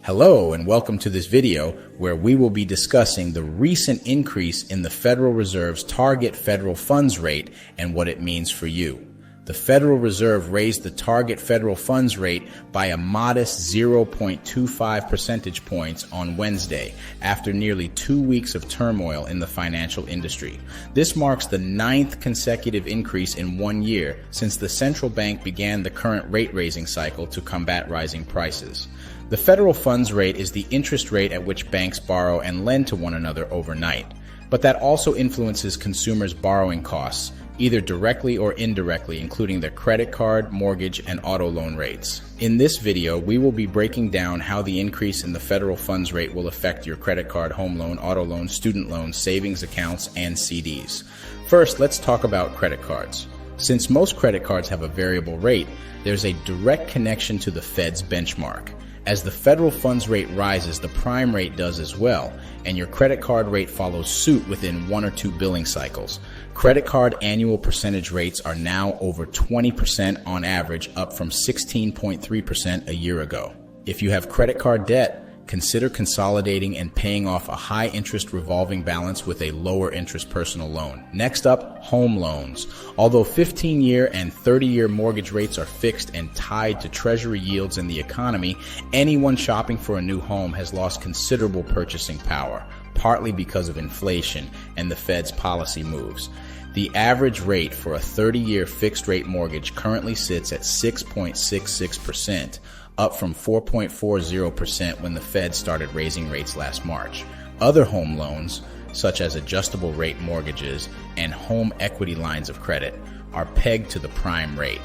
Hello and welcome to this video where we will be discussing the recent increase in the Federal Reserve's target federal funds rate and what it means for you. The Federal Reserve raised the target federal funds rate by a modest 0.25 percentage points on Wednesday after nearly 2 weeks of turmoil in the financial industry. This marks the 9th consecutive increase in 1 year since the central bank began the current rate-raising cycle to combat rising prices. The federal funds rate is the interest rate at which banks borrow and lend to one another overnight, but that also influences consumers' borrowing costs, either directly or indirectly, including their credit card, mortgage, and auto loan rates. In this video, we will be breaking down how the increase in the federal funds rate will affect your credit card, home loan, auto loan, student loans, savings accounts, and CDs. First, let's talk about credit cards. Since most credit cards have a variable rate, there's a direct connection to the Fed's benchmark. As the federal funds rate rises, the prime rate does as well, and your credit card rate follows suit within 1 or 2 billing cycles. Credit card annual percentage rates are now over 20% on average, up from 16.3% a year ago. If you have credit card debt, consider consolidating and paying off a high-interest revolving balance with a lower-interest personal loan. Next up, home loans. Although 15-year and 30-year mortgage rates are fixed and tied to Treasury yields in the economy, anyone shopping for a new home has lost considerable purchasing power, partly because of inflation and the Fed's policy moves. The average rate for a 30-year fixed-rate mortgage currently sits at 6.66%, up from 4.40% when the Fed started raising rates last March. Other home loans, such as adjustable rate mortgages and home equity lines of credit, are pegged to the prime rate.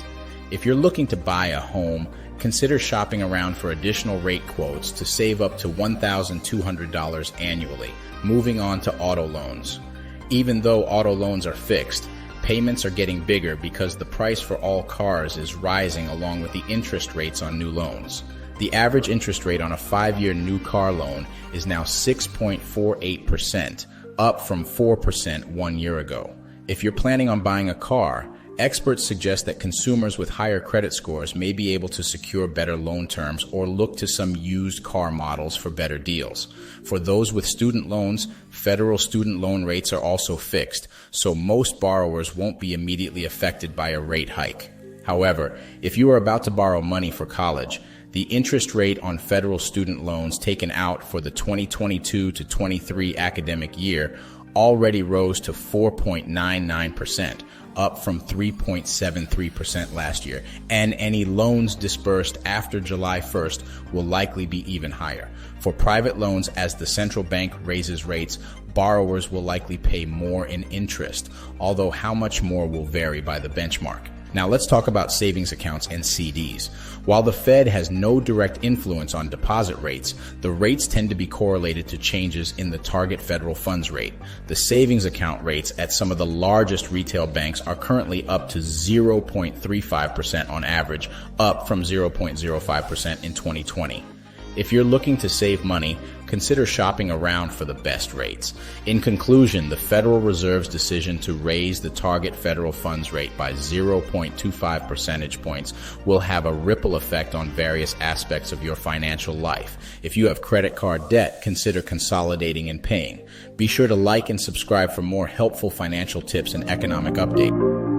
If you're looking to buy a home, consider shopping around for additional rate quotes to save up to $1,200 annually. Moving on to auto loans. Even though auto loans are fixed, payments are getting bigger because the price for all cars is rising along with the interest rates on new loans. The average interest rate on a 5-year new car loan is now 6.48%, up from 4% 1 year ago. If you're planning on buying a car, experts suggest that consumers with higher credit scores may be able to secure better loan terms or look to some used car models for better deals. For those with student loans, federal student loan rates are also fixed, so most borrowers won't be immediately affected by a rate hike. However, if you are about to borrow money for college, the interest rate on federal student loans taken out for the 2022 to 23 academic year already rose to 4.99%, up from 3.73% last year, and any loans disbursed after July 1st will likely be even higher. For private loans, as the central bank raises rates, borrowers will likely pay more in interest, although how much more will vary by the benchmark. Now let's talk about savings accounts and CDs. While the Fed has no direct influence on deposit rates, the rates tend to be correlated to changes in the target federal funds rate. The savings account rates at some of the largest retail banks are currently up to 0.35% on average, up from 0.05% in 2020. If you're looking to save money, consider shopping around for the best rates. In conclusion, the Federal Reserve's decision to raise the target federal funds rate by 0.25 percentage points will have a ripple effect on various aspects of your financial life. If you have credit card debt, consider consolidating and paying. Be sure to like and subscribe for more helpful financial tips and economic updates.